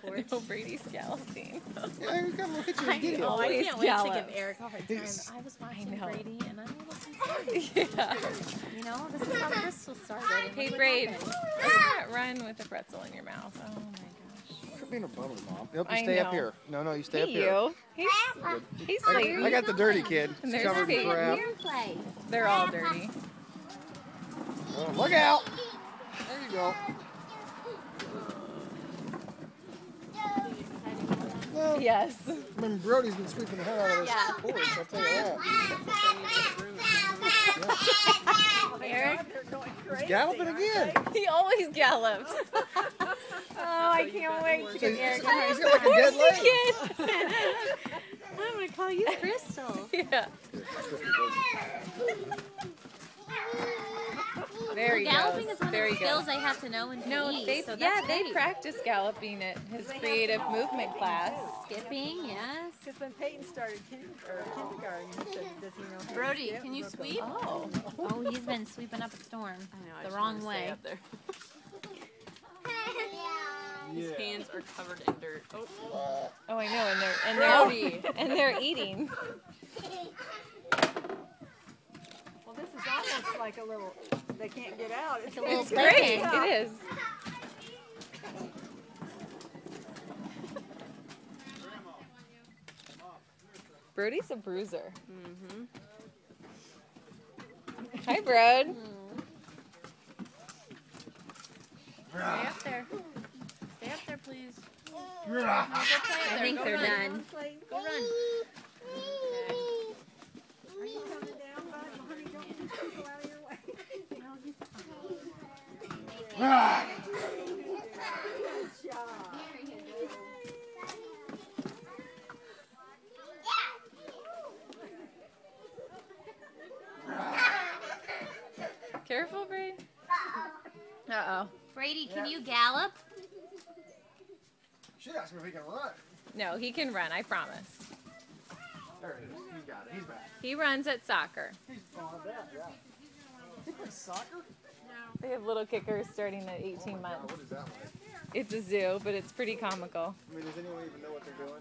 porch. No, Brady's galloping. Yeah, we got a little hitchy I deal. know. I Always can't wait to gallops. give Eric a hard time. Yes. I was watching know. Brady, and I'm a little concerned. Yeah. You know, this is how Crystal started. Hey, Look what Braid, happened. go that run with a pretzel in your mouth. Oh my gosh. Quit being a bubble, Mom. Nope, you I stay up know. here. No, you stay Hey, up here. you. He's sleeping. I got the dirty kid. And She's there's covered in Pete. crap. Play. They're all dirty. Oh, look out! There you go. Well, Yes. I mean, Brody's been sweeping the hell out of this Yeah. porch, I'll tell you that. Eric, He's galloping again. He always gallops. oh, I can't wait to get Eric a hard He's got like a dead leg. Kid. I'm going to call you Crystal. Yeah. There he Galloping goes. is one There of he the skills goes. I have to know and No, use, they so that's they great. practice galloping at his creative movement class. Skipping, yes. Because when Peyton started kindergarten, he said, does he know how to Brody, skip? can you And we're sweep? going, Oh. Oh, he's been sweeping up a storm. The wrong way. His hands are covered in dirt. Oh, Oh, I know, and Brody. they're eating. Well, this is almost like a little, they can't get out. It's a little It's great. bacon. It is. Brody's a bruiser. mm-hmm. Hi, Brod. Stay up there. Stay up there, please. I think they're done. Go run. Are you coming down, bud? Honey, don't push people out of your way. Good job. Careful, Brady. Uh-oh. Brady, can you gallop? She asked me if he can run. No, he can run, I promise. There it is. He's got it. He's back. He runs at soccer. Oh, I bet, yeah. He plays soccer? They have little kickers starting at 18 Oh my God, months. what is that like? It's a zoo, but it's pretty comical. I mean, does anyone even know what they're doing?